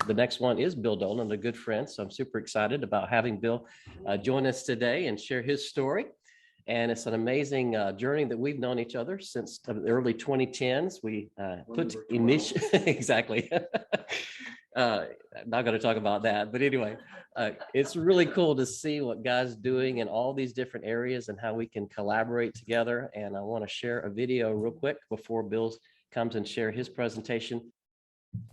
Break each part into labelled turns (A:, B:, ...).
A: the next one is Bill Dolan, a good friend. So I'm super excited about having Bill join us today and share his story. And it's an amazing journey that we've known each other since the early 2010s. We put initial, exactly. I'm not going to talk about that, but anyway, it's really cool to see what God's doing in all these different areas and how we can collaborate together. And I want to share a video real quick before Bill comes and share his presentation.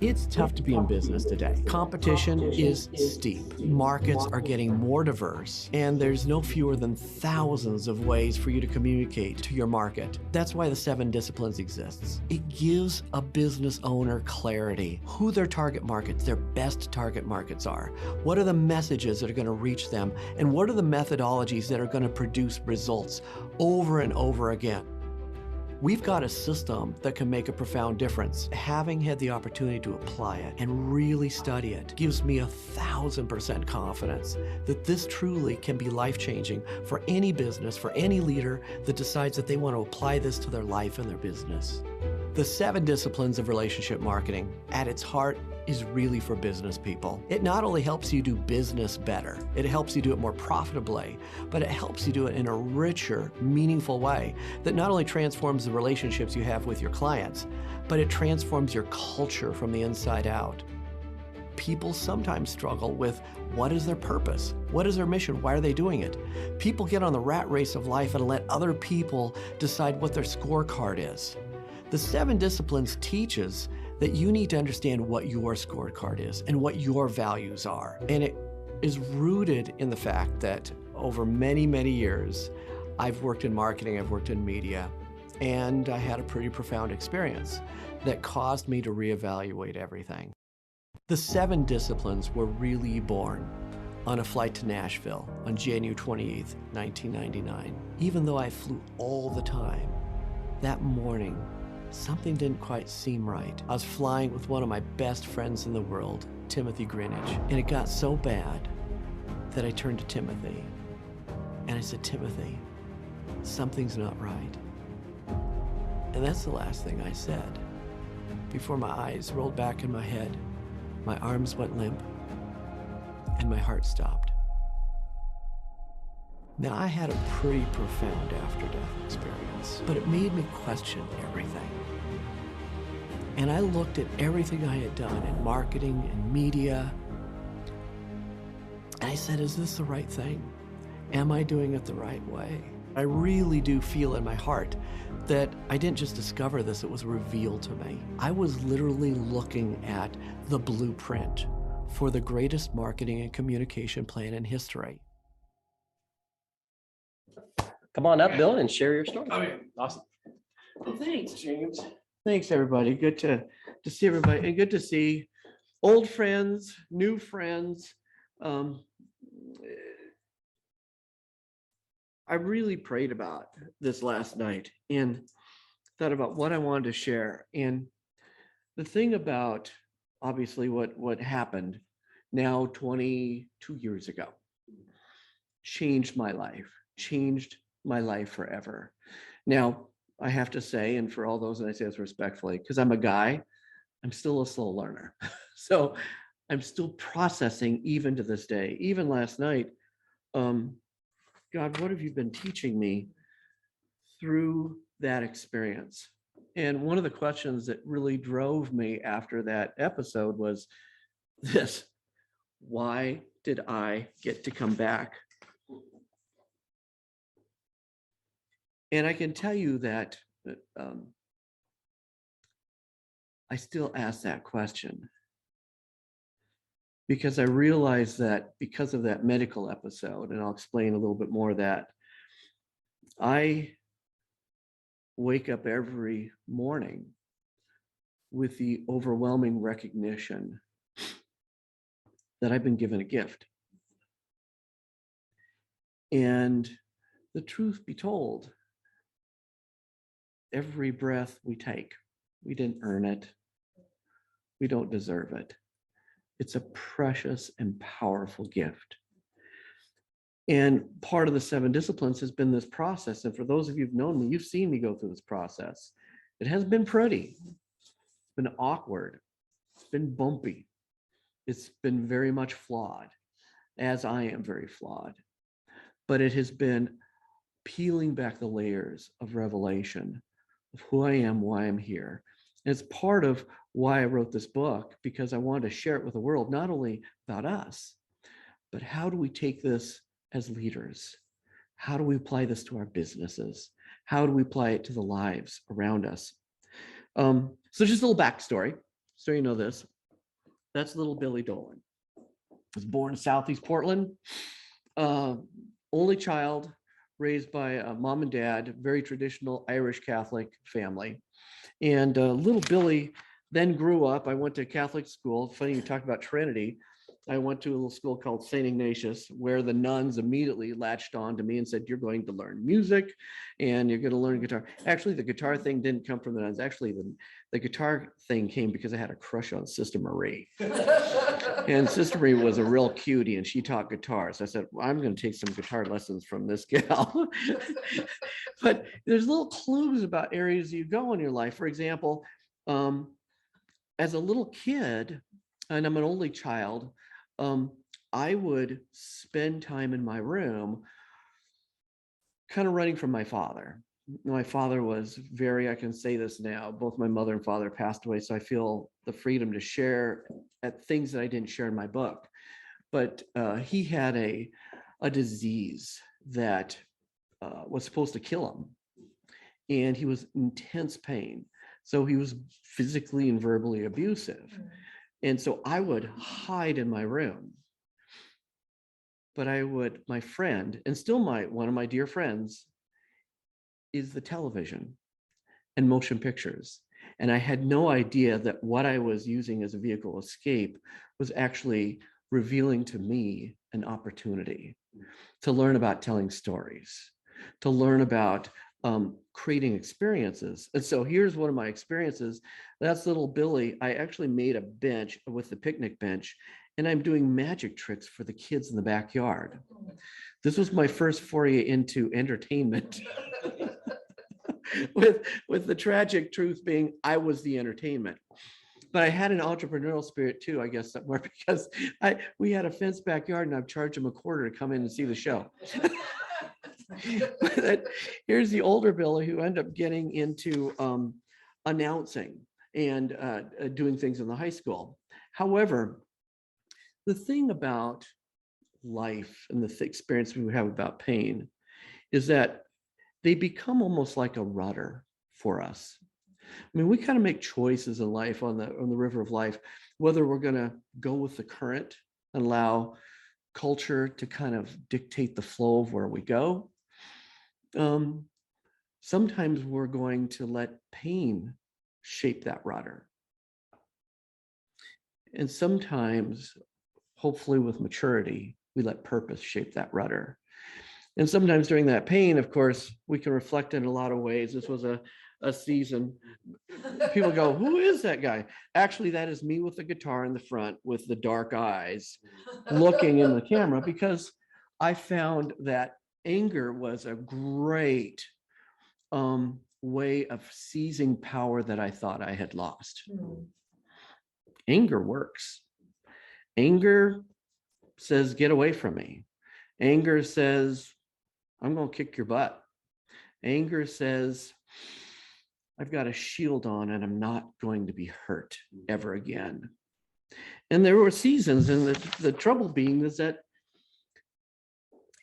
B: It's tough to be in business today. Competition is steep. Markets are getting more diverse, and there's no fewer than thousands of ways for you to communicate to your market. That's why the 7 disciplines exists. It gives a business owner clarity, who their target markets, their best target markets are. What are the messages that are going to reach them, and what are the methodologies that are going to produce results over and over again. We've got a system that can make a profound difference. Having had the opportunity to apply it and really study it gives me 1,000% confidence that this truly can be life-changing for any business, for any leader that decides that they want to apply this to their life and their business. The 7 disciplines of relationship marketing, at its heart, is really for business people. It not only helps you do business better, it helps you do it more profitably, but it helps you do it in a richer, meaningful way that not only transforms the relationships you have with your clients, but it transforms your culture from the inside out. People sometimes struggle with what is their purpose? What is their mission? Why are they doing it? People get on the rat race of life and let other people decide what their scorecard is. The 7 disciplines teaches that you need to understand what your scorecard is and what your values are. And it is rooted in the fact that over many, many years, I've worked in marketing, I've worked in media, and I had a pretty profound experience that caused me to reevaluate everything. The 7 disciplines were really born on a flight to Nashville on January 28th, 1999. Even though I flew all the time, that morning, something didn't quite seem right. I was flying with one of my best friends in the world, Timothy Greenwich, and it got so bad that I turned to Timothy and I said, Timothy, something's not right. And that's the last thing I said. Before my eyes rolled back in my head, my arms went limp, and my heart stopped. Now, I had a pretty profound after-death experience, but it made me question everything. And I looked at everything I had done in marketing and media, and I said, is this the right thing? Am I doing it the right way? I really do feel in my heart that I didn't just discover this, it was revealed to me. I was literally looking at the blueprint for the greatest marketing and communication plan in history.
A: Come on up, Bill, and share your story.
C: Oh, yeah.
A: Awesome.
B: Well, thanks, James. Thanks, everybody. Good to see everybody, and good to see old friends, new friends. I really prayed about this last night and thought about what I wanted to share. And the thing about, obviously, what happened now 22 years ago changed my life forever. Now, I have to say, and for all those that I say this respectfully, because I'm a guy, I'm still a slow learner. So I'm still processing even to this day. Even last night, God, what have you been teaching me through that experience? And one of the questions that really drove me after that episode was this: why did I get to come back? And I can tell you that I still ask that question because I realize that because of that medical episode, and I'll explain a little bit more of that, I wake up every morning with the overwhelming recognition that I've been given a gift. And the truth be told, every breath we take, we didn't earn it. We don't deserve it. It's a precious and powerful gift. And part of the 7 disciplines has been this process. And for those of you who've known me, you've seen me go through this process. It has been pretty. It's been awkward. It's been bumpy. It's been very much flawed, as I am very flawed. But it has been peeling back the layers of revelation of who I am, why I'm here. And it's part of why I wrote this book, because I wanted to share it with the world, not only about us, but how do we take this as leaders? How do we apply this to our businesses? How do we apply it to the lives around us? So just a little backstory, so you know this. That's little Billy Dolan. Was born in Southeast Portland, only child, raised by a mom and dad, very traditional Irish Catholic family. And little Billy then grew up. I went to Catholic school. Funny you talked about Trinity. I went to a little school called St. Ignatius, where the nuns immediately latched on to me and said, you're going to learn music and you're going to learn guitar. Actually, the guitar thing didn't come from the nuns. Actually, the guitar thing came because I had a crush on Sister Marie. And Sister Marie was a real cutie and she taught guitar. So I said, well, I'm going to take some guitar lessons from this gal. But there's little clues about areas you go in your life. For example, as a little kid, and I'm an only child, I would spend time in my room kind of running from my father. My father was very, I can say this now, both my mother and father passed away, so I feel the freedom to share at things that I didn't share in my book. But he had a disease that was supposed to kill him. And he was in intense pain. So he was physically and verbally abusive. And so I would hide in my room. But my friend, and still one of my dear friends, is the television and motion pictures. And I had no idea that what I was using as a vehicle escape was actually revealing to me an opportunity to learn about telling stories, to learn about creating experiences. And so here's one of my experiences. That's little Billy. I actually made a bench with the picnic bench, and I'm doing magic tricks for the kids in the backyard. This was my first foray into entertainment. with the tragic truth being I was the entertainment. But I had an entrepreneurial spirit too, I guess, somewhere, because we had a fenced backyard and I've charged them $0.25 to come in and see the show. Here's the older Billy who ended up getting into announcing and doing things in the high school. However, the thing about life and the experience we have about pain is that they become almost like a rudder for us. I mean, we kind of make choices in life on the river of life, whether we're going to go with the current and allow culture to kind of dictate the flow of where we go. Sometimes we're going to let pain shape that rudder. And sometimes, hopefully with maturity, we let purpose shape that rudder. And sometimes during that pain, of course, we can reflect in a lot of ways. This was a season. People go, who is that guy? Actually, that is me with the guitar in the front with the dark eyes looking in the camera, because I found that anger was a great way of seizing power that I thought I had lost. Anger works. Anger says, get away from me. Anger says, I'm going to kick your butt. Anger says, I've got a shield on and I'm not going to be hurt ever again. And there were seasons, and the trouble being is that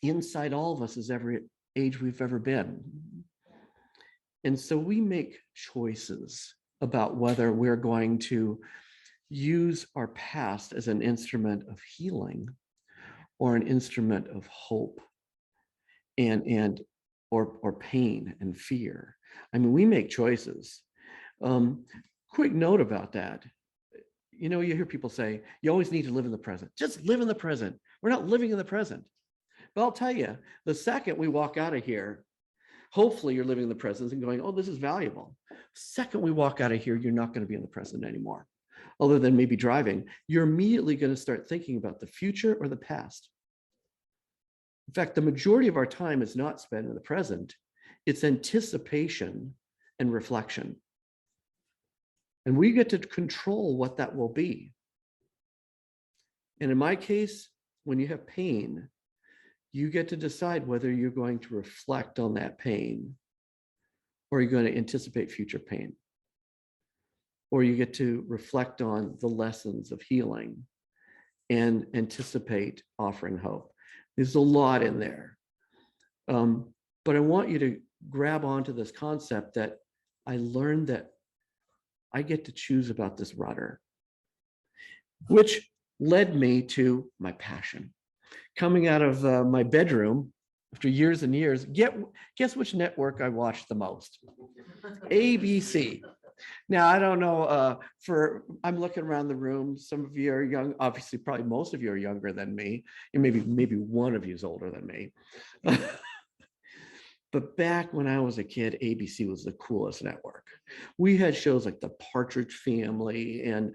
B: inside all of us is every age we've ever been. And so we make choices about whether we're going to use our past as an instrument of healing or an instrument of hope or pain and fear. I mean, we make choices. Quick note about that. You know, you hear people say, you always need to live in the present. Just live in the present. We're not living in the present. But I'll tell you, the second we walk out of here, hopefully you're living in the present and going, oh, this is valuable. Second we walk out of here, you're not going to be in the present anymore. Other than maybe driving, you're immediately going to start thinking about the future or the past. In fact, the majority of our time is not spent in the present. It's anticipation and reflection. And we get to control what that will be. And in my case, when you have pain, you get to decide whether you're going to reflect on that pain or you're going to anticipate future pain. Or you get to reflect on the lessons of healing and anticipate offering hope. There's a lot in there. But I want you to grab onto this concept that I learned that I get to choose about this rudder, which led me to my passion. Coming out of my bedroom after years and years, guess which network I watched the most? ABC. Now, I don't know, I'm looking around the room. Some of you are young, obviously, probably most of you are younger than me, and maybe one of you is older than me. But back when I was a kid, ABC was the coolest network. We had shows like The Partridge Family and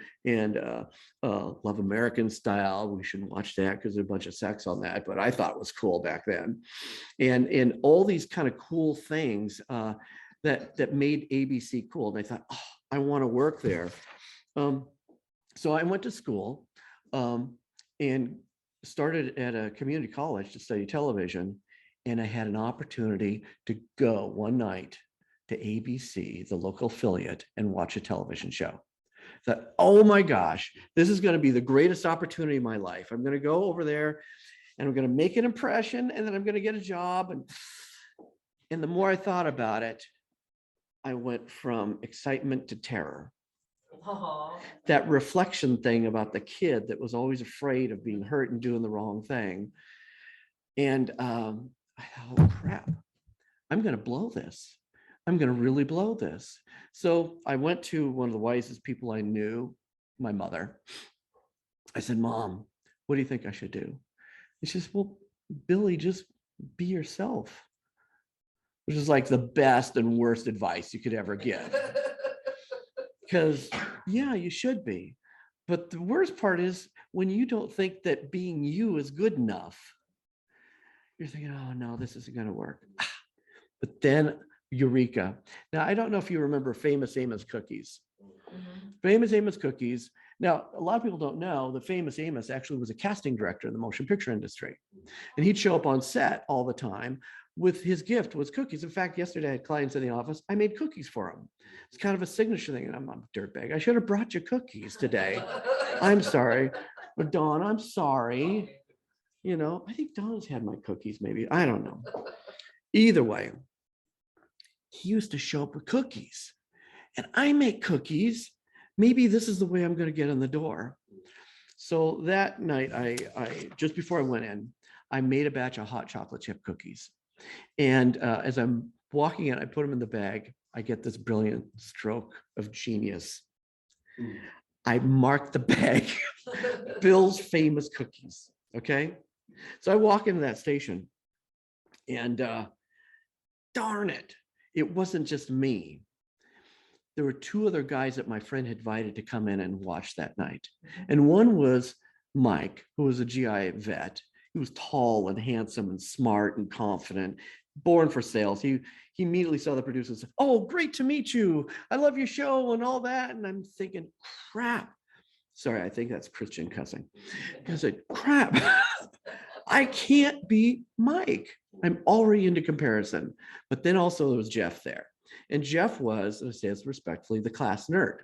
B: Love American Style. We shouldn't watch that because there's a bunch of sex on that, but I thought it was cool back then. And all these kind of cool things that made ABC cool. And I thought, oh, I want to work there. So I went to school and started at a community college to study television. And I had an opportunity to go one night to ABC, the local affiliate, and watch a television show. Thought, oh my gosh, this is going to be the greatest opportunity of my life. I'm going to go over there and I'm going to make an impression and then I'm going to get a job. And the more I thought about it, I went from excitement to terror. Aww. That reflection thing about the kid that was always afraid of being hurt and doing the wrong thing. And I thought, oh crap, I'm going to blow this. I'm going to really blow this. So I went to one of the wisest people I knew, my mother. I said, Mom, what do you think I should do? And she says, well, Billy, just be yourself. Which is like the best and worst advice you could ever give. Because, yeah, you should be. But the worst part is when you don't think that being you is good enough. You're thinking, oh, no, this isn't going to work. But then, eureka. Now, I don't know if you remember Famous Amos cookies. Mm-hmm. Famous Amos cookies. Now, a lot of people don't know that Famous Amos actually was a casting director in the motion picture industry. And he'd show up on set all the time with his gift was cookies. In fact, yesterday I had clients in the office. I made cookies for them. It's kind of a signature thing. And I'm a dirtbag. I should have brought you cookies today. I'm sorry. But Dawn, I'm sorry. You know, I think Don's had my cookies, maybe. I don't know. Either way, he used to show up with cookies. And I make cookies. Maybe this is the way I'm going to get in the door. So that night, I just before I went in, I made a batch of hot chocolate chip cookies. And as I'm walking in, I put them in the bag. I get this brilliant stroke of genius. I marked the bag, Bill's Famous Cookies. Okay. So I walk into that station and darn it, it wasn't just me. There were two other guys that my friend had invited to come in and watch that night. And one was Mike, who was a GI vet. He was tall and handsome and smart and confident, born for sales. He immediately saw the producer and said, oh, great to meet you. I love your show and all that. And I'm thinking, crap. Sorry, I think that's Christian cussing. I said, crap, I can't be Mike. I'm already into comparison. But then also there was Jeff there. And Jeff was, I say this respectfully, the class nerd.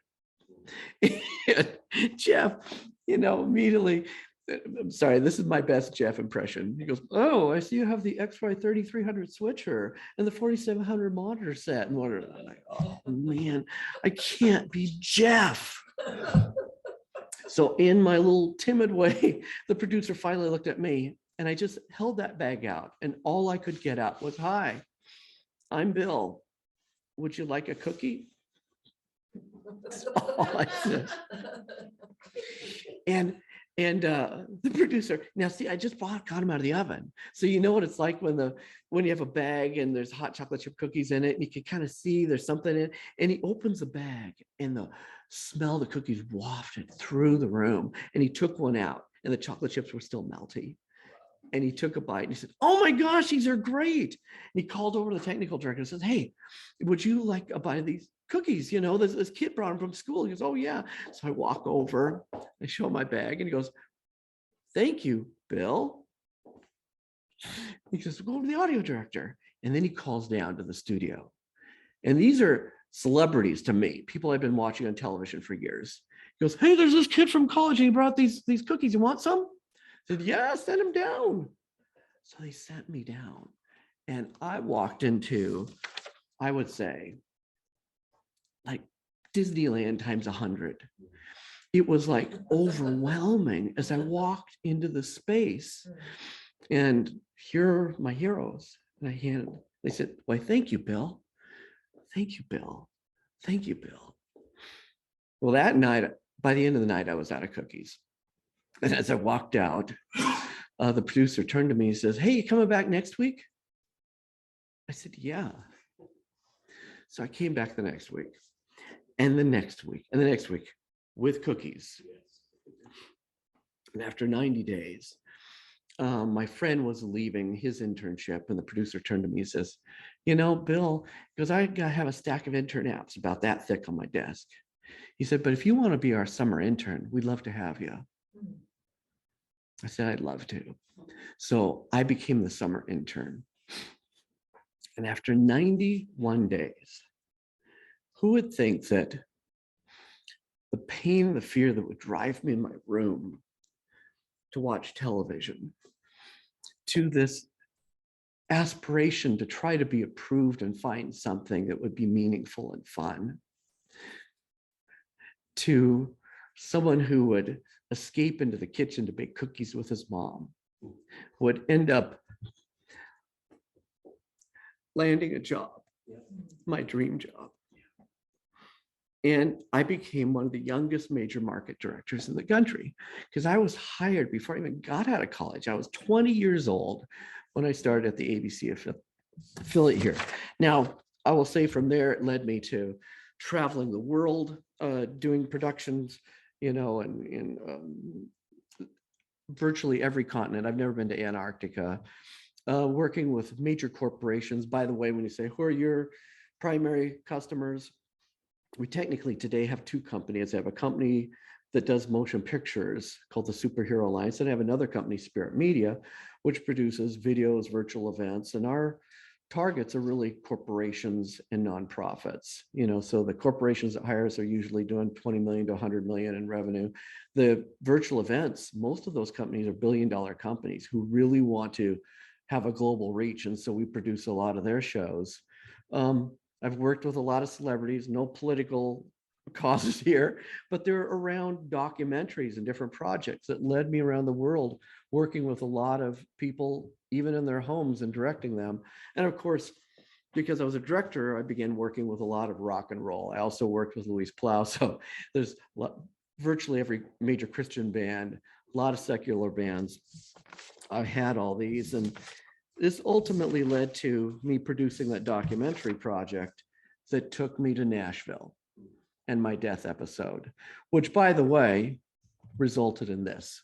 B: And Jeff, you know, immediately, I'm sorry, this is my best Jeff impression. He goes, oh, I see you have the XY 3300 switcher and the 4700 monitor set. And I'm like, oh man, I can't be Jeff. So in my little timid way, the producer finally looked at me and I just held that bag out. And all I could get out was, hi, I'm Bill. Would you like a cookie? That's all I said. And the producer, now see, I just got him out of the oven. So you know what it's like when you have a bag and there's hot chocolate chip cookies in it and you can kind of see there's something in it. And he opens the bag and the smell of the cookies wafted through the room. And he took one out and the chocolate chips were still melty. And he took a bite and he said, oh my gosh, these are great. And he called over to the technical director and says, hey, would you like a bite of these cookies? You know, this kid brought them from school. He goes, oh yeah. So I walk over, I show my bag and he goes, thank you, Bill. He says, go to the audio director. And then he calls down to the studio. And these are celebrities to me, people I've been watching on television for years. He goes, hey, there's this kid from college and he brought these cookies. You want some? I said, yeah, send him down. So they sent me down. And I walked into, I would say, like Disneyland times 100. It was like overwhelming as I walked into the space. And here are my heroes. And they said, why, thank you, Bill. Thank you, Bill. Thank you, Bill. Well, that night, by the end of the night, I was out of cookies. And as I walked out, the producer turned to me and says, hey, you coming back next week? I said, yeah. So I came back the next week and the next week and the next week with cookies. And after 90 days, my friend was leaving his internship and the producer turned to me and says, you know, Bill, because I have a stack of intern apps about that thick on my desk. He said, but if you want to be our summer intern, we'd love to have you. I said, I'd love to. So I became the summer intern. And after 91 days, who would think that the pain, the fear that would drive me in my room to watch television, to this aspiration to try to be approved and find something that would be meaningful and fun, to someone who would escape into the kitchen to bake cookies with his mom, would end up landing a job, my dream job. And I became one of the youngest major market directors in the country because I was hired before I even got out of college. I was 20 years old when I started at the ABC affiliate here. Now, I will say from there, it led me to traveling the world, doing productions, you know, in virtually every continent. I've never been to Antarctica, working with major corporations. By the way, when you say, who are your primary customers? We technically today have two companies. I have a company that does motion pictures called the Superhero Alliance, and I have another company, Spirit Media, which produces videos, virtual events, and our targets are really corporations and nonprofits. You know, so the corporations that hire us are usually doing 20 million to 100 million in revenue. The virtual events, most of those companies are billion-dollar companies who really want to have a global reach, and so we produce a lot of their shows. I've worked with a lot of celebrities, no political causes here, but they're around documentaries and different projects that led me around the world, working with a lot of people, even in their homes and directing them. And of course, because I was a director, I began working with a lot of rock and roll. I also worked with Luis Plau. So there's virtually every major Christian band, a lot of secular bands. I've had all these, and this ultimately led to me producing that documentary project that took me to Nashville and my death episode, which, by the way, resulted in this.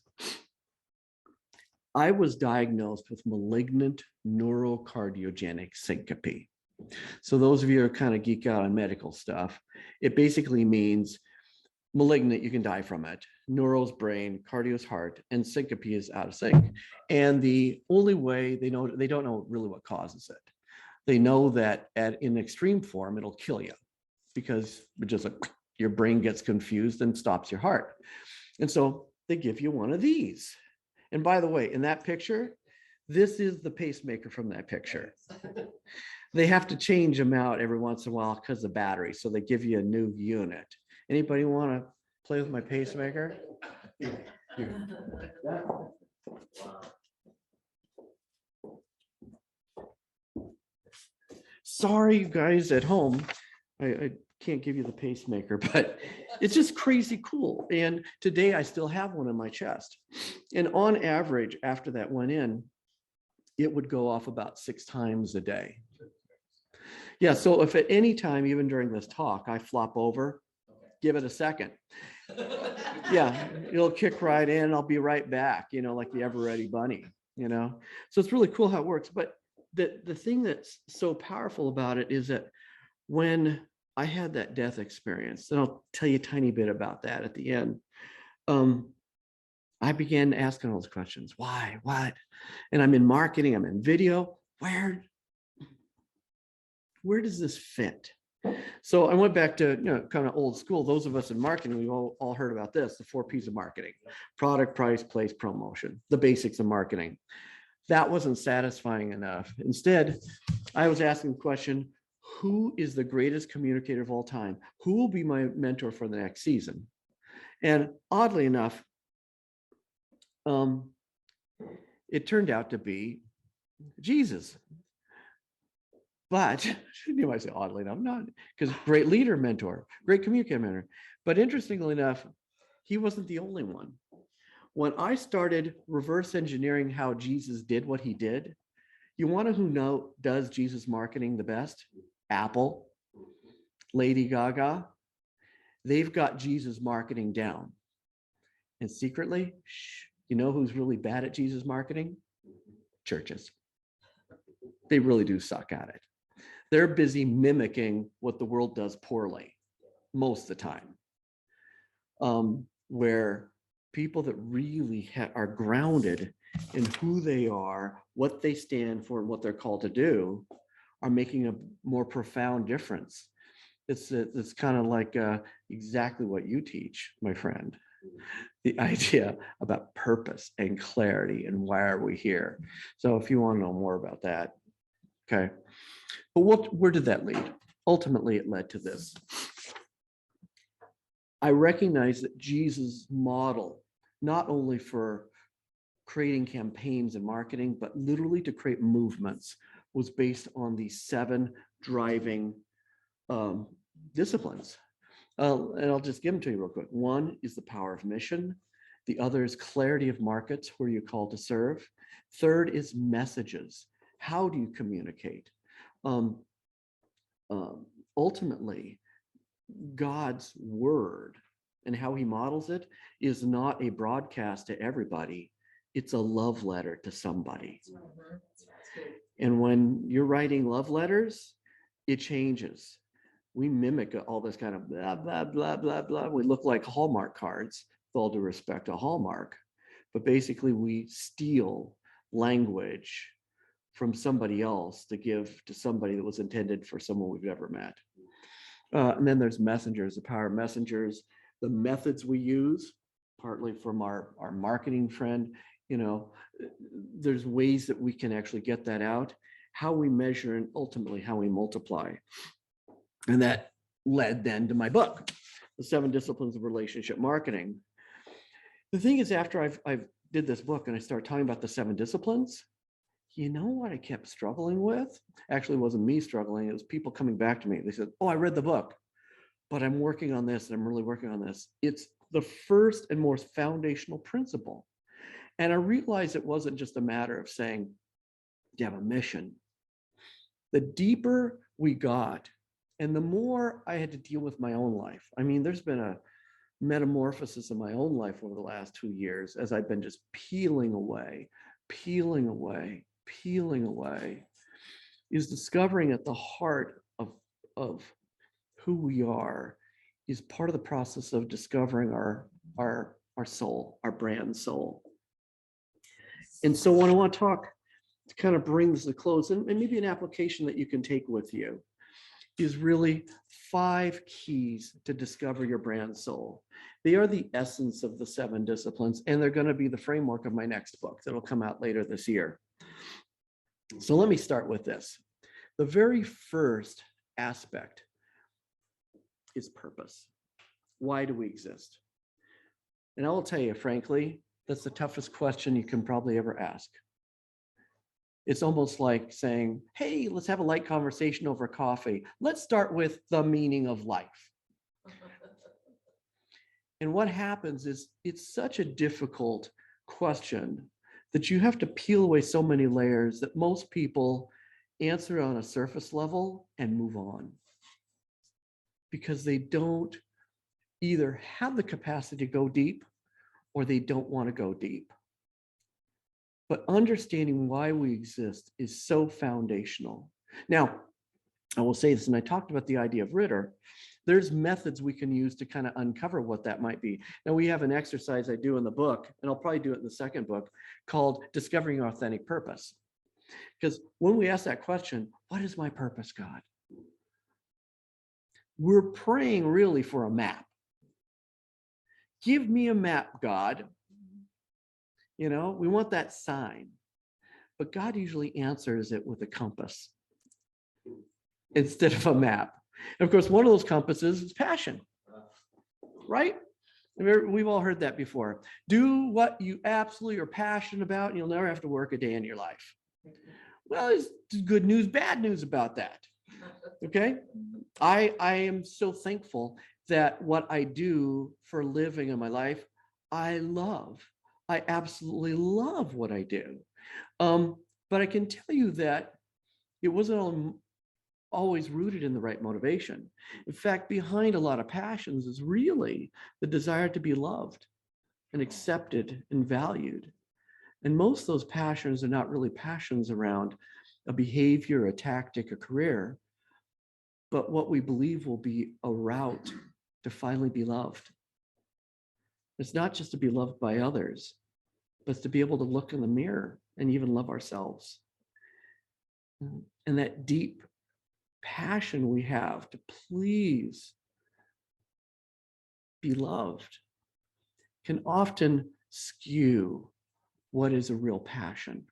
B: I was diagnosed with malignant neurocardiogenic syncope. So those of you who kind of geek out on medical stuff, it basically means malignant, you can die from it. Neuro's brain, cardio's heart, and syncope is out of sync. And the only way they don't know really what causes it. They know that in extreme form, it'll kill you because it just like your brain gets confused and stops your heart. And so they give you one of these. And by the way, in that picture, this is the pacemaker from that picture. They have to change them out every once in a while because of battery. So they give you a new unit. Anybody want to play with my pacemaker? Sorry, you guys at home. I can't give you the pacemaker, but it's just crazy cool. And today I still have one in my chest. And on average, after that went in, it would go off about 6 times a day. Yeah, so if at any time, even during this talk, I flop over, give it a second. Yeah, it'll kick right in. I'll be right back, you know, like the ever ready bunny, you know. So it's really cool how it works. But the thing that's so powerful about it is that when I had that death experience, and I'll tell you a tiny bit about that at the end. I began asking all those questions. Why? What? And I'm in marketing, I'm in video. Where does this fit? So I went back to, kind of old school. Those of us in marketing, we've all heard about this, the 4 P's of marketing: product, price, place, promotion, the basics of marketing. That wasn't satisfying enough. Instead, I was asking the question, who is the greatest communicator of all time? Who will be my mentor for the next season? And oddly enough, it turned out to be Jesus. But you might say oddly enough, not, because great leader, mentor, great communicator, mentor. But interestingly enough, he wasn't the only one. When I started reverse engineering how Jesus did what he did, you want to who does Jesus marketing the best? Apple, Lady Gaga. They've got Jesus marketing down. And secretly, you know who's really bad at Jesus marketing? Churches. They really do suck at it. They're busy mimicking what the world does poorly most of the time. Where people that really are grounded in who they are, what they stand for, and what they're called to do are making a more profound difference. It's kind of like exactly what you teach, my friend. The idea about purpose and clarity and why are we here. So if you want to know more about that, okay. But where did that lead? Ultimately, it led to this. I recognize that Jesus' model, not only for creating campaigns and marketing, but literally to create movements, was based on these 7 driving disciplines. And I'll just give them to you real quick. 1 is the power of mission. The other is clarity of markets, where you're called to serve. 3rd is messages. How do you communicate? Ultimately, God's word and how he models it is not a broadcast to everybody. It's a love letter to somebody. And when you're writing love letters, it changes. We mimic all this kind of blah, blah, blah, blah, blah. We look like Hallmark cards, with all due respect to Hallmark. But basically, we steal language from somebody else to give to somebody that was intended for someone we've never met. And then there's messengers, the power of messengers, the methods we use, partly from our marketing friend. There's ways that we can actually get that out, how we measure, and ultimately how we multiply. And that led then to my book, The 7 Disciplines of Relationship Marketing. The thing is, after I've did this book and I started talking about the 7 disciplines, you know what I kept struggling with? Actually, it wasn't me struggling. It was people coming back to me. They said, oh, I read the book, but I'm working on this and I'm really working on this. It's the first and most foundational principle. And I realized it wasn't just a matter of saying, you have a mission. The deeper we got, and the more I had to deal with my own life. I mean, there's been a metamorphosis in my own life over the last 2 years as I've been just peeling away, is discovering at the heart of who we are is part of the process of discovering our soul, our brand soul. And so when I want to talk to kind of bring this to close, and maybe an application that you can take with you, is really 5 keys to discover your brand soul. They are the essence of the 7 disciplines, and they're going to be the framework of my next book that'll come out later this year. So let me start with this. The very first aspect is purpose. Why do we exist? And I will tell you, frankly, that's the toughest question you can probably ever ask. It's almost like saying, hey, let's have a light conversation over coffee. Let's start with the meaning of life. And what happens is it's such a difficult question that you have to peel away so many layers that most people answer on a surface level and move on, because they don't either have the capacity to go deep or they don't want to go deep. But understanding why we exist is so foundational. Now, I will say this, and I talked about the idea of Ritter. there's methods we can use to kind of uncover what that might be. Now, we have an exercise I do in the book, and I'll probably do it in the second book, called Discovering Your Authentic Purpose. Because when we ask that question, what is my purpose, God? We're praying really for a map. Give me a map, God. You know, we want that sign. But God usually answers it with a compass instead of a map. And of course, one of those compasses is passion, right? We've all heard that before. Do what you absolutely are passionate about, and you'll never have to work a day in your life. Well, there's good news, bad news about that. Okay? I am so thankful that what I do for a living in my life, I love. I absolutely love what I do. But I can tell you that it wasn't always rooted in the right motivation. In fact, behind a lot of passions is really the desire to be loved and accepted and valued. And most of those passions are not really passions around a behavior, a tactic, a career, but what we believe will be a route to finally be loved. It's not just to be loved by others, but it's to be able to look in the mirror and even love ourselves. And that deep passion we have to please be loved can often skew what is a real passion.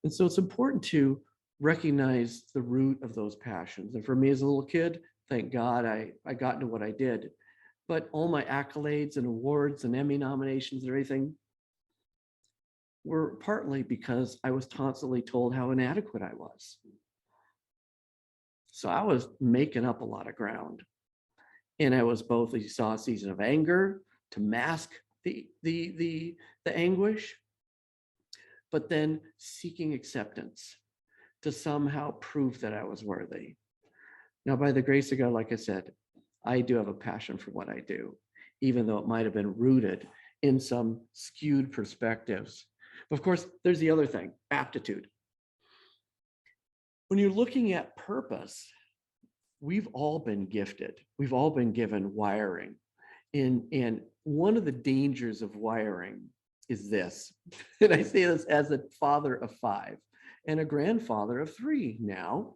B: And so it's important to recognize the root of those passions. And for me as a little kid, thank God I got into what I did. But all my accolades and awards and Emmy nominations and everything were partly because I was constantly told how inadequate I was. So I was making up a lot of ground. And I was both, as you saw, a season of anger to mask the anguish, but then seeking acceptance to somehow prove that I was worthy. Now, by the grace of God, like I said, I do have a passion for what I do, even though it might have been rooted in some skewed perspectives. But of course, there's the other thing, aptitude. When you're looking at purpose, we've all been gifted. We've all been given wiring. And one of the dangers of wiring is this, and I say this as a father of 5 and a grandfather of 3 now,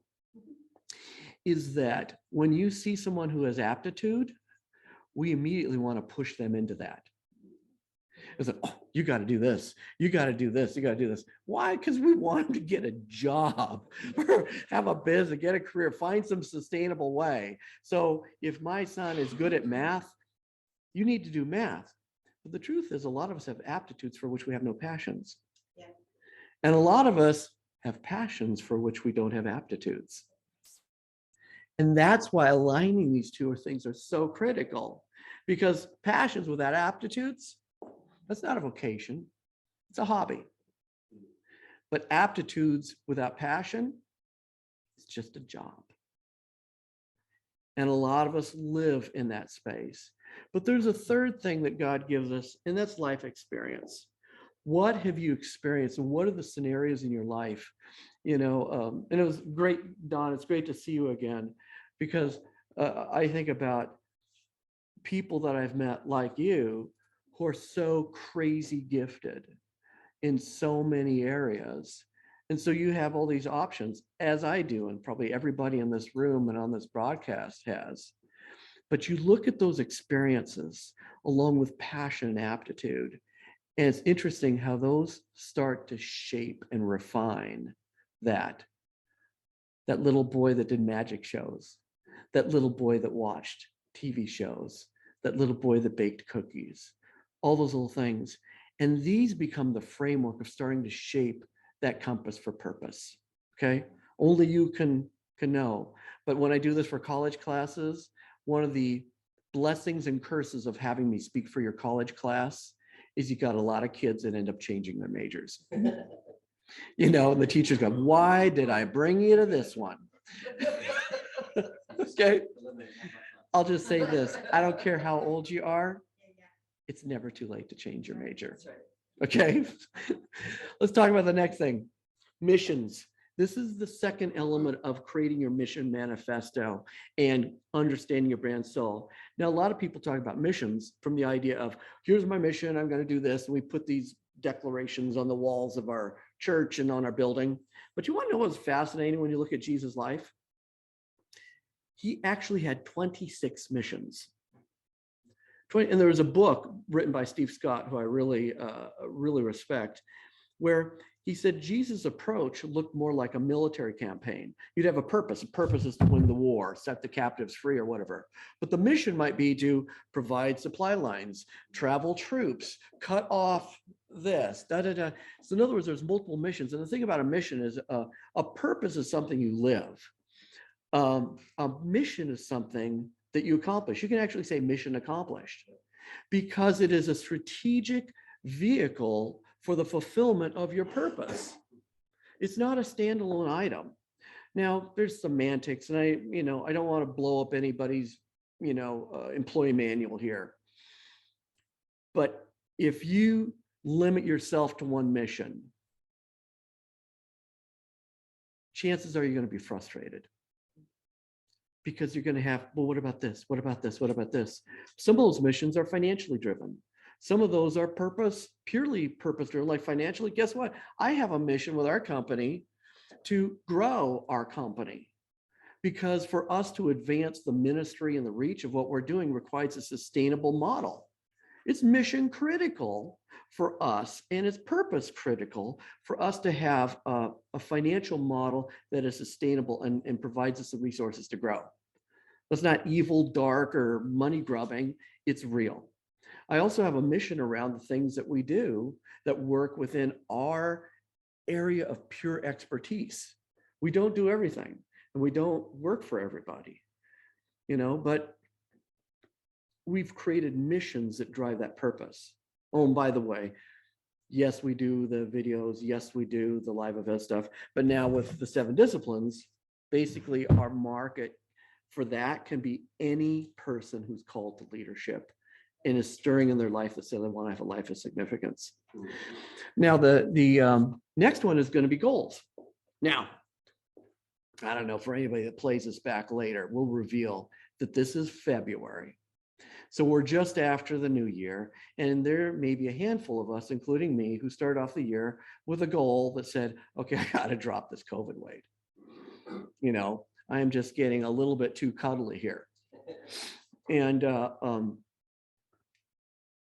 B: is that when you see someone who has aptitude, we immediately want to push them into that. It's like, oh, you got to do this. You got to do this. You got to do this. Why? Because we want them to get a job or have a business, get a career, find some sustainable way. So if my son is good at math, you need to do math. But the truth is, a lot of us have aptitudes for which we have no passions. Yeah. And a lot of us have passions for which we don't have aptitudes. And that's why aligning these two things are so critical, because passions without aptitudes, that's not a vocation, it's a hobby. But aptitudes without passion, it's just a job. And a lot of us live in that space. But there's a third thing that God gives us, and that's life experience. What have you experienced, and what are the scenarios in your life? You know, and it was great, Don, it's great to see you again, because I think about people that I've met like you who are so crazy gifted in so many areas. And so you have all these options, as I do, and probably everybody in this room and on this broadcast has. But you look at those experiences along with passion and aptitude, and it's interesting how those start to shape and refine that little boy that did magic shows, that little boy that watched TV shows, that little boy that baked cookies, all those little things. And these become the framework of starting to shape that compass for purpose, okay? Only you can know. But when I do this for college classes, one of the blessings and curses of having me speak for your college class is you got a lot of kids that end up changing their majors. You know, and the teachers go, why did I bring you to this one? Okay. I'll just say this. I don't care how old you are. It's never too late to change your major. Okay. Let's talk about the next thing. Missions. This is the second element of creating your mission manifesto and understanding your brand soul. Now, a lot of people talk about missions from the idea of, here's my mission, I'm going to do this. And we put these declarations on the walls of our church and on our building. But you want to know what's fascinating when you look at Jesus' life? He actually had 26 missions. And there was a book written by Steve Scott, who I really respect, where he said Jesus' approach looked more like a military campaign. You'd have a purpose. A purpose is to win the war, set the captives free, or whatever. But the mission might be to provide supply lines, travel troops, cut off this, da, da, da. So in other words, there's multiple missions. And the thing about a mission is a purpose is something you live. A mission is something that you accomplish. You can actually say mission accomplished because it is a strategic vehicle for the fulfillment of your purpose. It's not a standalone item. Now, there's semantics, and I don't want to blow up anybody's, employee manual here. But if you limit yourself to one mission, chances are you're going to be frustrated. Because you're going to have, well, what about this? What about this? What about this? Some of those missions are financially driven. Some of those are purely purpose driven, like financially. Guess what? I have a mission with our company to grow our company, because for us to advance the ministry and the reach of what we're doing requires a sustainable model. It's mission critical for us, and it's purpose critical for us to have a financial model that is sustainable and provides us the resources to grow. It's not evil, dark, or money grubbing. It's real. I also have a mission around the things that we do that work within our area of pure expertise. We don't do everything, and we don't work for everybody, but we've created missions that drive that purpose. Oh, and by the way, yes, we do the videos. Yes, we do the live event stuff. But now with the 7 disciplines, basically our market for that can be any person who's called to leadership and is stirring in their life that says, I want to have a life of significance. Now, the next one is going to be goals. Now, I don't know, for anybody that plays this back later, we'll reveal that this is February. So we're just after the new year, and there may be a handful of us, including me, who start off the year with a goal that said, okay, I got to drop this COVID weight. I am just getting a little bit too cuddly here. And,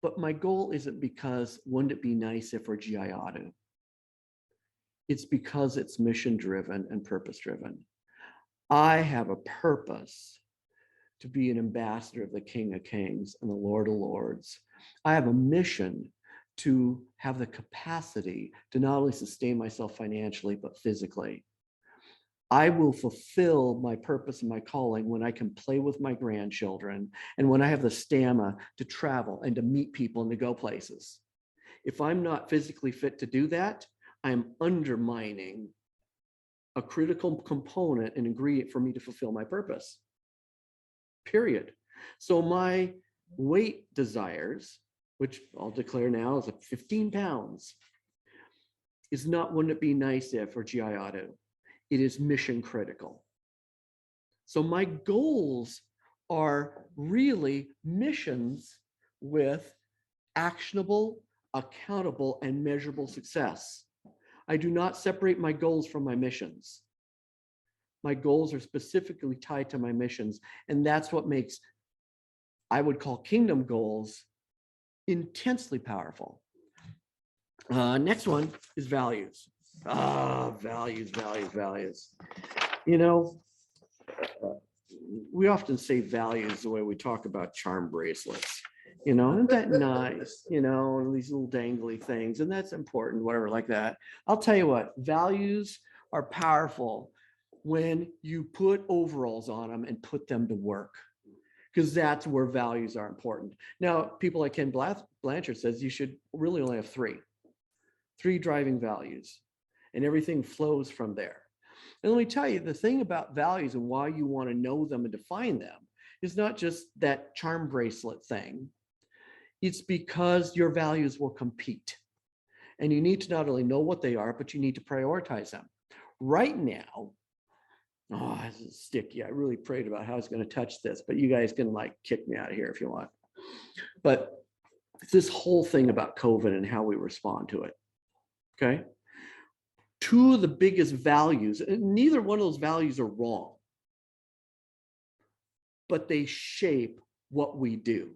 B: but my goal isn't because, wouldn't it be nice if, or gee, I ought to. It's because it's mission driven and purpose driven. I have a purpose to be an ambassador of the King of Kings and the Lord of Lords. I have a mission to have the capacity to not only sustain myself financially, but physically. I will fulfill my purpose and my calling when I can play with my grandchildren and when I have the stamina to travel and to meet people and to go places. If I'm not physically fit to do that, I'm undermining a critical component and ingredient for me to fulfill my purpose. Period. So my weight desires, which I'll declare now is 15 pounds, is not, wouldn't it be nice if, or gee, I ought to. It is mission critical. So my goals are really missions with actionable, accountable, and measurable success. I do not separate my goals from my missions. My goals are specifically tied to my missions, and that's what makes, I would call, kingdom goals intensely powerful. Next one is values. Values. We often say values the way we talk about charm bracelets. Isn't that nice? These little dangly things, and that's important, whatever, like that. I'll tell you what, values are powerful when you put overalls on them and put them to work, because that's where values are important. Now, people like Ken Blanchard says you should really only have three driving values, and everything flows from there. And let me tell you, the thing about values and why you want to know them and define them is not just that charm bracelet thing. It's because your values will compete. And you need to not only know what they are, but you need to prioritize them. right now, oh, this is sticky. I really prayed about how I was going to touch this, but you guys can like kick me out of here if you want. But this whole thing about COVID and how we respond to it. Okay. Two of the biggest values, and neither one of those values are wrong, but they shape what we do.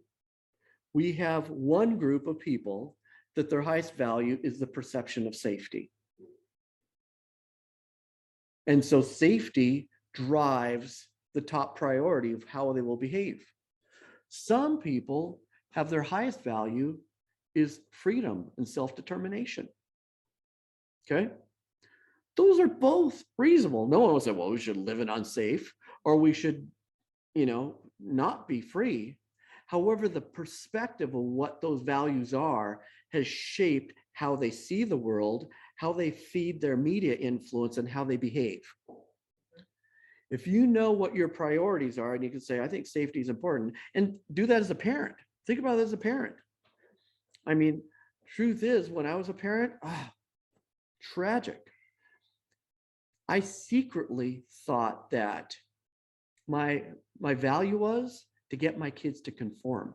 B: We have one group of people that their highest value is the perception of safety. And so safety drives the top priority of how they will behave. Some people have their highest value is freedom and self-determination. Okay. Those are both reasonable. No one will say, well, we should live in unsafe or we should, not be free. However, the perspective of what those values are has shaped how they see the world, how they feed their media influence, and how they behave. If you know what your priorities are, and you can say, I think safety is important, and do that as a parent. Think about it as a parent. I mean, truth is, when I was a parent, tragic. I secretly thought that my value was to get my kids to conform.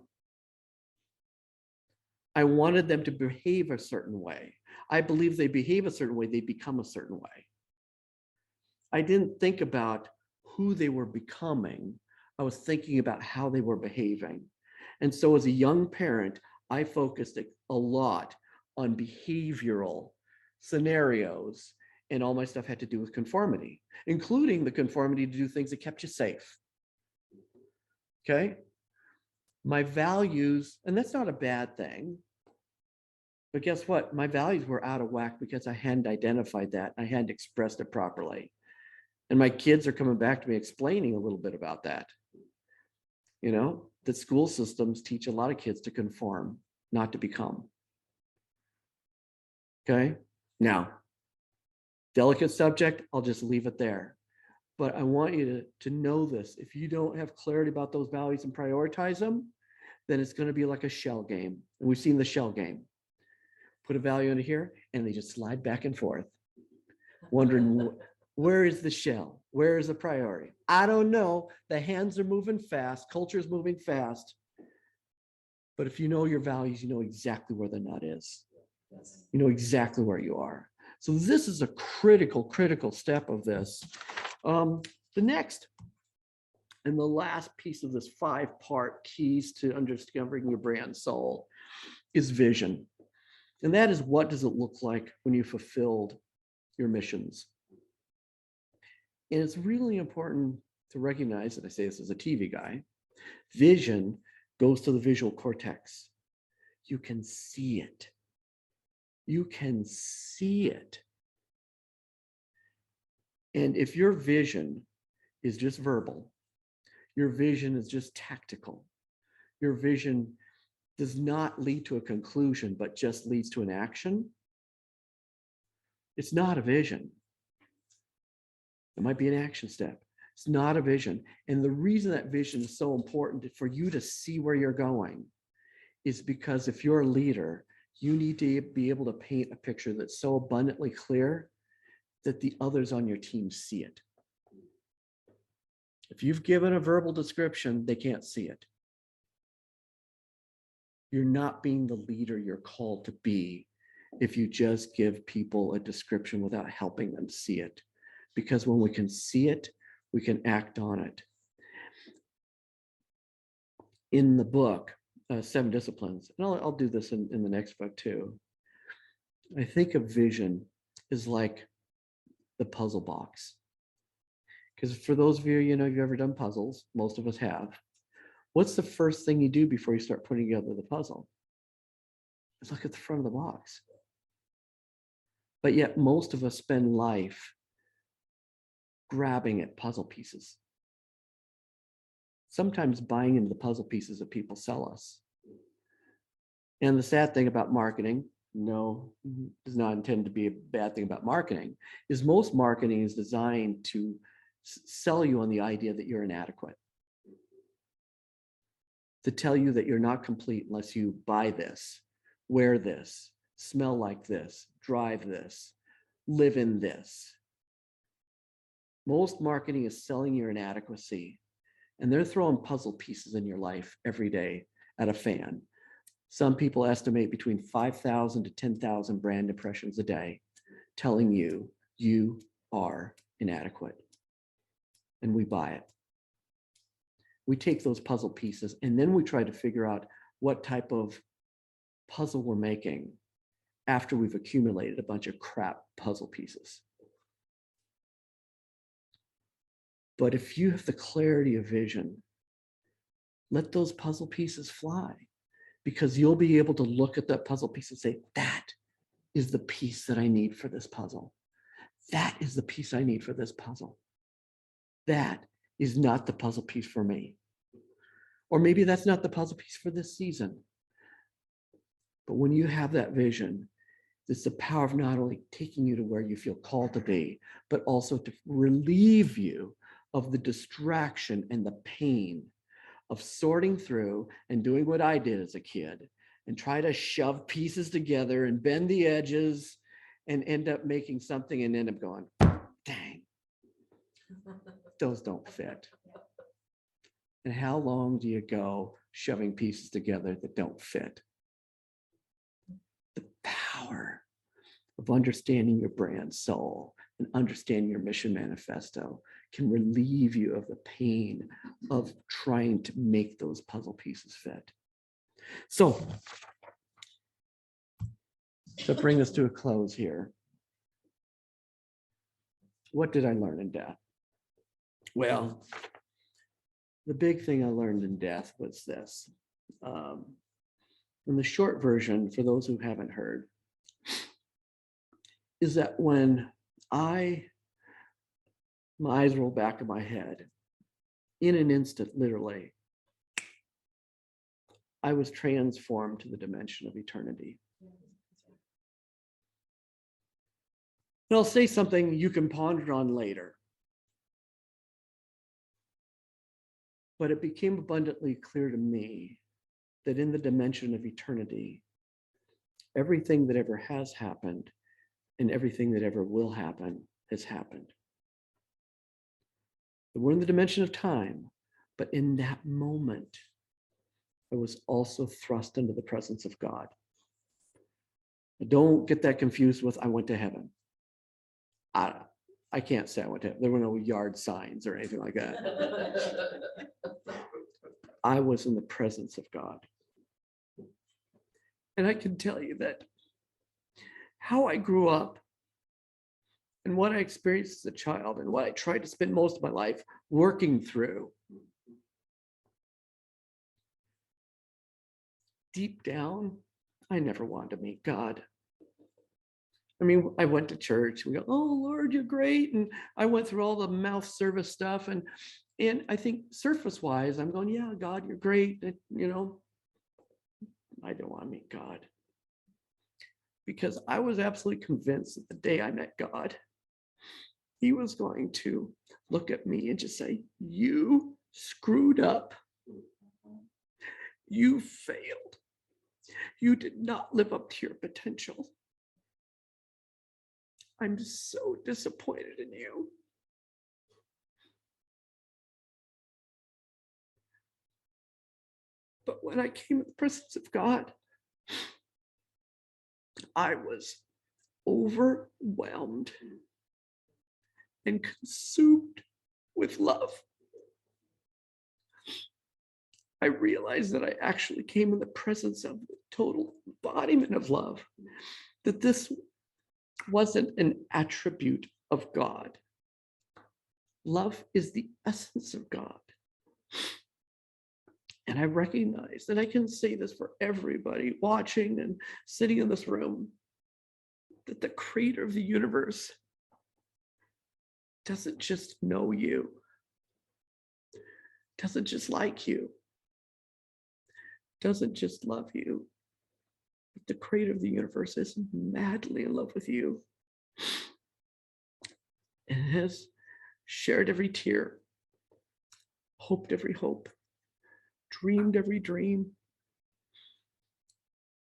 B: I wanted them to behave a certain way. I believe they behave a certain way, they become a certain way. I didn't think about who they were becoming. I was thinking about how they were behaving. And so as a young parent, I focused a lot on behavioral scenarios, and all my stuff had to do with conformity, including the conformity to do things that kept you safe. Okay? My values, and that's not a bad thing, but guess what? My values were out of whack because I hadn't identified that. I hadn't expressed it properly. And my kids are coming back to me explaining a little bit about that. That school systems teach a lot of kids to conform, not to become. Okay? Now, delicate subject, I'll just leave it there. But I want you to know this. If you don't have clarity about those values and prioritize them, then it's going to be like a shell game. And we've seen the shell game. Put a value into here, and they just slide back and forth, wondering where is the shell? Where is the priority? I don't know. The hands are moving fast. Culture is moving fast. But if you know your values, you know exactly where the nut is. You know exactly where you are. So this is a critical step of this. The next and the last piece of this 5-part keys to undiscovering your brand soul is vision. And that is, what does it look like when you fulfilled your missions? And it's really important to recognize that I say this as a TV guy. Vision goes to the visual cortex. You can see it. You can see it. And if your vision is just verbal, your vision is just tactical, your vision does not lead to a conclusion, but just leads to an action, it's not a vision. It might be an action step. It's not a vision. And the reason that vision is so important for you to see where you're going is because if you're a leader, you need to be able to paint a picture that's so abundantly clear that the others on your team see it. If you've given a verbal description, they can't see it. You're not being the leader you're called to be if you just give people a description without helping them see it. Because when we can see it, we can act on it. In the book, 7 Disciplines, and I'll do this in the next book too, I think of vision as like the puzzle box. Because for those of you, you've ever done puzzles, most of us have. What's the first thing you do before you start putting together the puzzle? It's look at the front of the box. But yet most of us spend life grabbing at puzzle pieces. Sometimes buying into the puzzle pieces that people sell us. And the sad thing about marketing, no, does not intend to be a bad thing about marketing, is most marketing is designed to sell you on the idea that you're inadequate. To tell you that you're not complete unless you buy this, wear this, smell like this, drive this, live in this. Most marketing is selling your inadequacy, and they're throwing puzzle pieces in your life every day at a fan. Some people estimate between 5,000 to 10,000 brand impressions a day, telling you you are inadequate. And we buy it. We take those puzzle pieces and then we try to figure out what type of puzzle we're making after we've accumulated a bunch of crap puzzle pieces. But if you have the clarity of vision, let those puzzle pieces fly, because you'll be able to look at that puzzle piece and say, that is the piece that I need for this puzzle. That is the piece I need for this puzzle. That is not the puzzle piece for me. Or maybe that's not the puzzle piece for this season. But when you have that vision, it's the power of not only taking you to where you feel called to be, but also to relieve you of the distraction and the pain of sorting through and doing what I did as a kid and try to shove pieces together and bend the edges and end up making something and end up going, dang, those don't fit. And how long do you go shoving pieces together that don't fit? The power of understanding your brand soul and understanding your mission manifesto can relieve you of the pain of trying to make those puzzle pieces fit. So, to bring us to a close here, what did I learn in death? Well, the big thing I learned in death was this. And the short version, for those who haven't heard, is that when my eyes rolled back in my head, in an instant, literally, I was transformed to the dimension of eternity. And I'll say something you can ponder on later. But it became abundantly clear to me that in the dimension of eternity, everything that ever has happened and everything that ever will happen has happened. We're in the dimension of time, but in that moment, I was also thrust into the presence of God. Don't get that confused with I went to heaven. I can't say I went to heaven. There were no yard signs or anything like that. I was in the presence of God. And I can tell you that how I grew up and what I experienced as a child and what I tried to spend most of my life working through, deep down, I never wanted to meet God. I mean, I went to church. We go, oh, Lord, you're great. And I went through all the mouth service stuff. And I think surface wise, I'm going, yeah, God, you're great. You know, I don't want to meet God. Because I was absolutely convinced that the day I met God, he was going to look at me and just say, you screwed up. You failed. You did not live up to your potential. I'm so disappointed in you. But when I came in the presence of God, I was overwhelmed and consumed with love. I realized that I actually came in the presence of the total embodiment of love, that this wasn't an attribute of God. Love is the essence of God. And I recognize that I can say this for everybody watching and sitting in this room, that the creator of the universe doesn't just know you, doesn't just like you, doesn't just love you. But the creator of the universe is madly in love with you and has shared every tear, hoped every hope, dreamed every dream,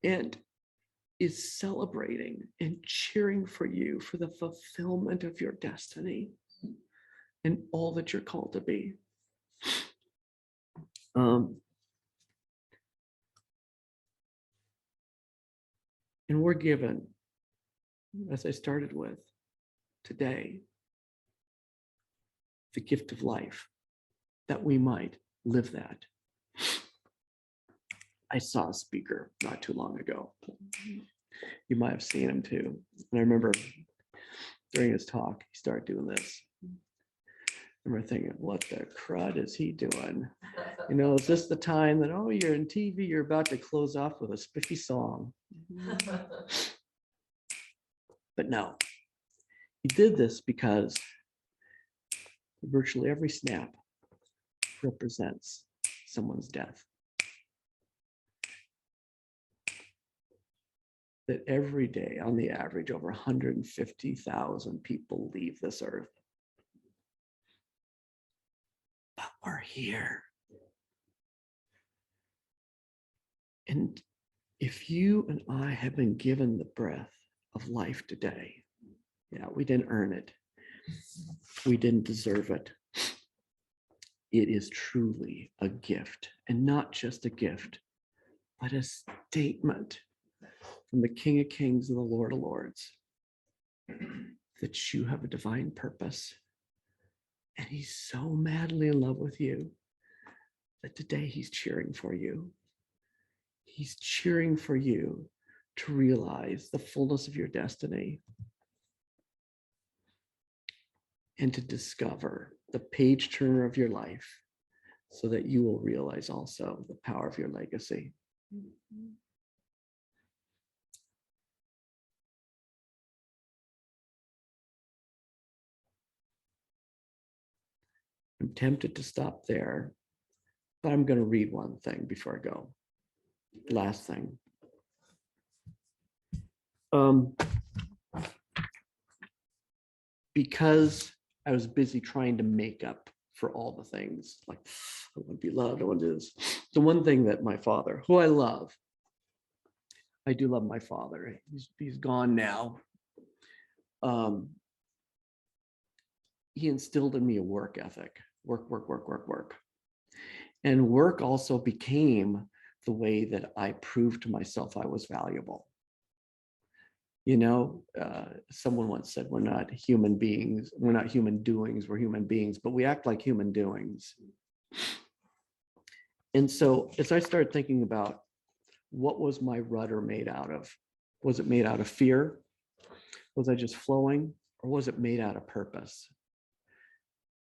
B: and is celebrating and cheering for you for the fulfillment of your destiny. and all that you're called to be. And we're given, as I started with today, the gift of life, that we might live that. I saw a speaker not too long ago. You might have seen him too. And I remember during his talk, he started doing this. I remember thinking, what the crud is he doing? You know, is this the time that, oh, you're in TV, you're about to close off with a spiffy song? But no, he did this because virtually every snap represents someone's death. That every day, on the average, over 150,000 people leave this earth. But we're here. And if you and I have been given the breath of life today, yeah, we didn't earn it. We didn't deserve it. It is truly a gift, and not just a gift, but a statement from the King of Kings and the Lord of Lords that you have a divine purpose. And he's so madly in love with you that today he's cheering for you. He's cheering for you to realize the fullness of your destiny and to discover the page turner of your life so that you will realize also the power of your legacy. I'm tempted to stop there, but I'm going to read one thing before I go. Last thing. Because I was busy trying to make up for all the things, like I want to be loved, I want to do this. The one thing that my father, who I love, I do love my father. He's gone now. He instilled in me a work ethic. Work. And work also became the way that I proved to myself I was valuable. You know, someone once said, we're not human beings, we're not human doings, we're human beings, but we act like human doings. And so as I started thinking about what was my rudder made out of, was it made out of fear? Was I just flowing, or was it made out of purpose?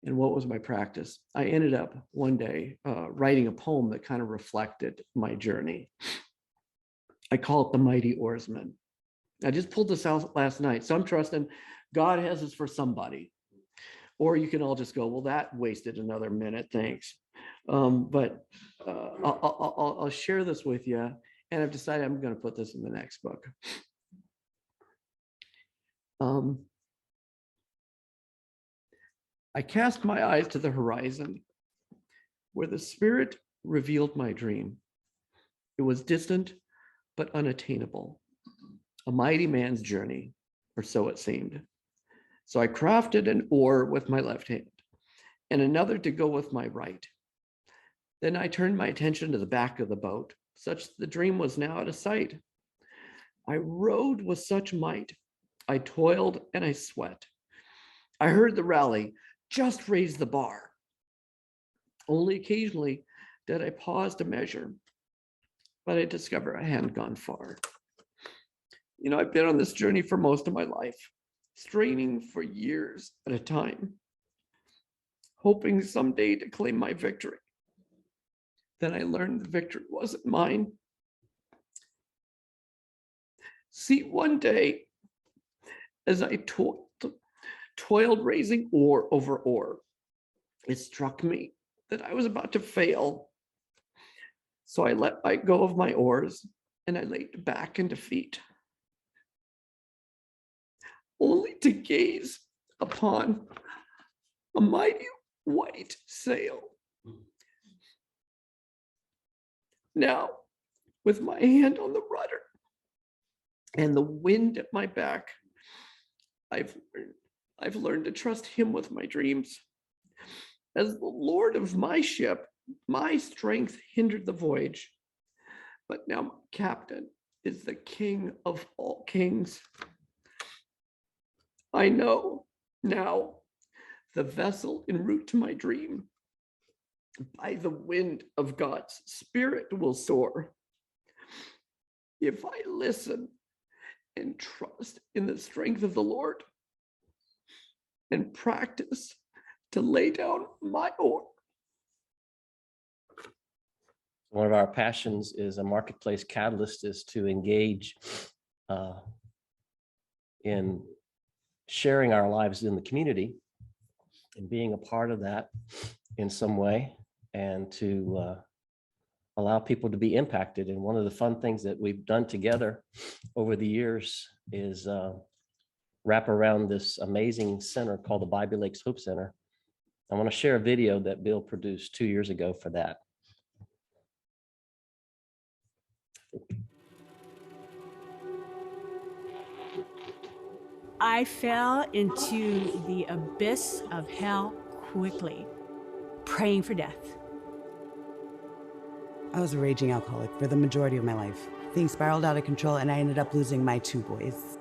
B: And what was my practice? I ended up one day writing a poem that kind of reflected my journey. I call it The Mighty Oarsman. I just pulled this out last night, so I'm trusting God has this for somebody. Or you can all just go, well, that wasted another minute, thanks. But I'll share this with you, and I've decided I'm going to put this in the next book. I cast my eyes to the horizon, where the Spirit revealed my dream. It was distant, but unattainable. A mighty man's journey, or so it seemed. So I crafted an oar with my left hand and another to go with my right. Then I turned my attention to the back of the boat, such that the dream was now out of sight. I rowed with such might. I toiled and I sweat. I heard the rally, just raise the bar. Only occasionally did I pause to measure, but I discovered I hadn't gone far. You know, I've been on this journey for most of my life, straining for years at a time, hoping someday to claim my victory. Then I learned the victory wasn't mine. See, one day, as I toiled raising oar over oar, it struck me that I was about to fail. So I let go of my oars and I laid back in defeat, only to gaze upon a mighty white sail. Now, with my hand on the rudder and the wind at my back, I've learned to trust him with my dreams.
C: As the lord of my ship, my strength hindered the voyage, but now my captain is the king of all kings. I know now the vessel en route to my dream, by the wind of God's spirit will soar. If I listen and trust in the strength of the Lord and practice to lay down my oar.
A: One of our passions is a marketplace catalyst is to engage in sharing our lives in the community and being a part of that in some way, and to allow people to be impacted. And one of the fun things that we've done together over the years is wrap around this amazing center called the Bobby Lakes Hope Center. I want to share a video that Bill produced 2 years ago for that.
D: I fell into the abyss of hell quickly, praying for death.
E: I was a raging alcoholic for the majority of my life. Things spiraled out of control and I ended up losing my 2 boys.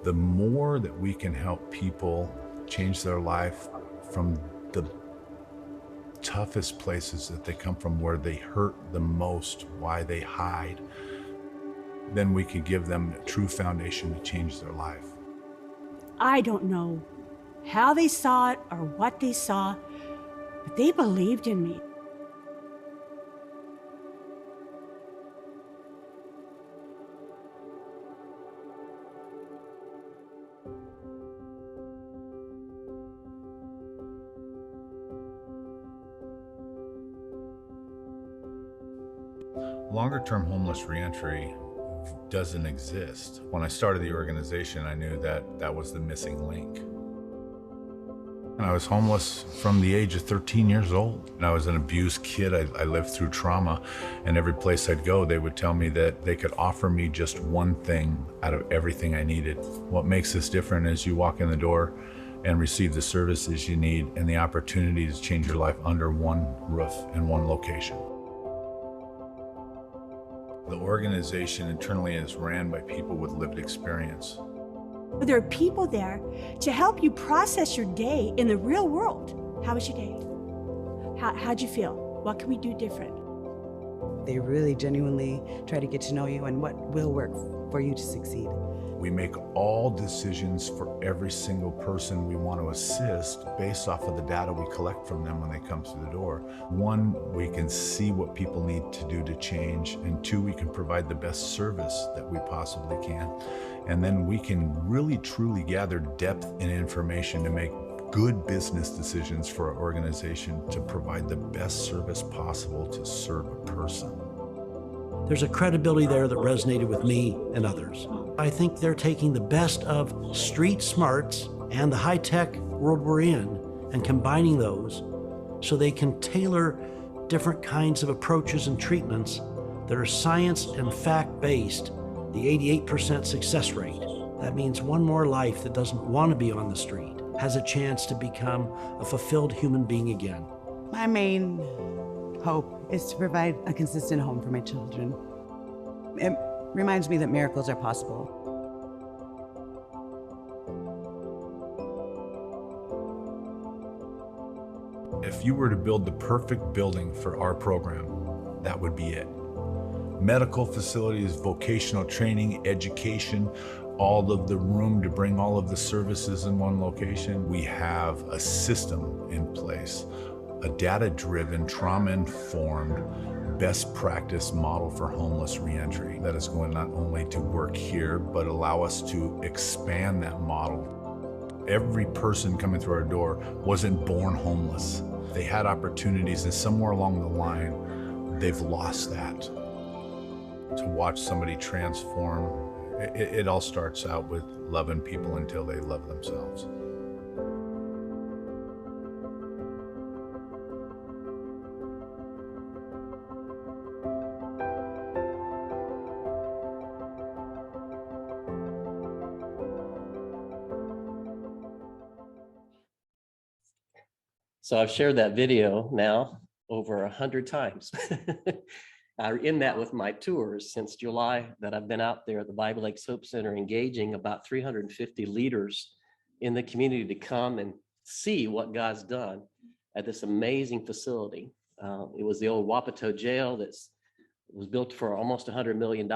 F: The more that we can help people change their life from the toughest places that they come from, where they hurt the most, why they hide, then we could give them a true foundation to change their life.
D: I don't know how they saw it or what they saw, but they believed in me.
F: Longer-term homeless reentry doesn't exist. When I started the organization, I knew that that was the missing link. And I was homeless from the age of 13 years old. And I was an abused kid. I lived through trauma, and every place I'd go, they would tell me that they could offer me just one thing out of everything I needed. What makes this different is you walk in the door and receive the services you need and the opportunity to change your life under one roof in one location. The organization internally is ran by people with lived experience.
D: There are people there to help you process your day in the real world. How was your day? How'd you feel? What can we do different?
E: They really genuinely try to get to know you and what will work for you to succeed.
F: We make all decisions for every single person we want to assist based off of the data we collect from them when they come through the door. 1, we can see what people need to do to change, and 2, we can provide the best service that we possibly can. And then we can really truly gather depth and information to make good business decisions for our organization to provide the best service possible to serve a person.
B: There's a credibility there that resonated with me and others. I think they're taking the best of street smarts and the high-tech world we're in and combining those so they can tailor different kinds of approaches and treatments that are science and fact-based. The 88% success rate. That means one more life that doesn't want to be on the street has a chance to become a fulfilled human being again.
E: My main hope is to provide a consistent home for my children. It reminds me that miracles are possible.
F: If you were to build the perfect building for our program, that would be it. Medical facilities, vocational training, education, all of the room to bring all of the services in one location. We have a system in place, a data-driven, trauma-informed, best practice model for homeless reentry that is going not only to work here, but allow us to expand that model. Every person coming through our door wasn't born homeless. They had opportunities, and somewhere along the line, they've lost that. To watch somebody transform, it all starts out with loving people until they love themselves.
A: So I've shared that video now over 100 times. In that with my tours since July that I've been out there at the Bible Lakes Hope Center, engaging about 350 leaders in the community to come and see what God's done at this amazing facility. It was the old Wapato jail that was built for almost $100 million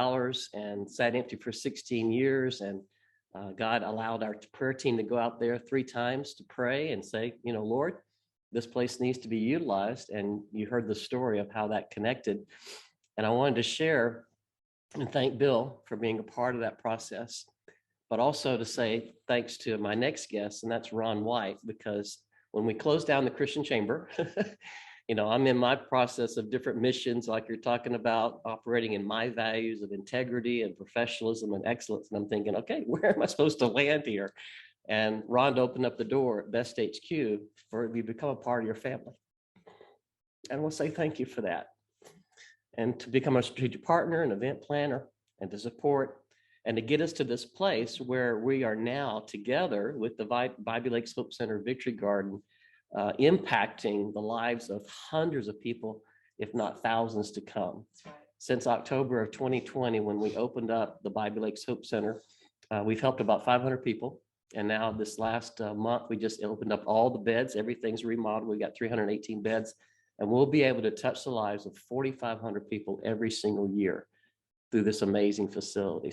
A: and sat empty for 16 years. And God allowed our prayer team to go out there 3 times to pray and say, you know, Lord, this place needs to be utilized. And you heard the story of how that connected. And I wanted to share and thank Bill for being a part of that process, but also to say thanks to my next guest, and that's Ron White, because when we closed down the Christian Chamber, you know, I'm in my process of different missions, like you're talking about, operating in my values of integrity and professionalism and excellence. And I'm thinking, okay, where am I supposed to land here? And Ron opened up the door at Best HQ for me to become a part of your family. And we'll say thank you for that. And to become a strategic partner, an event planner, and to support, and to get us to this place where we are now together with the Bible Lakes Hope Center Victory Garden, impacting the lives of hundreds of people, if not thousands to come. Since October of 2020, when we opened up the Bible Lakes Hope Center, we've helped about 500 people. And now this last month, we just opened up all the beds. Everything's remodeled. We got 318 beds. And we'll be able to touch the lives of 4,500 people every single year through this amazing facility.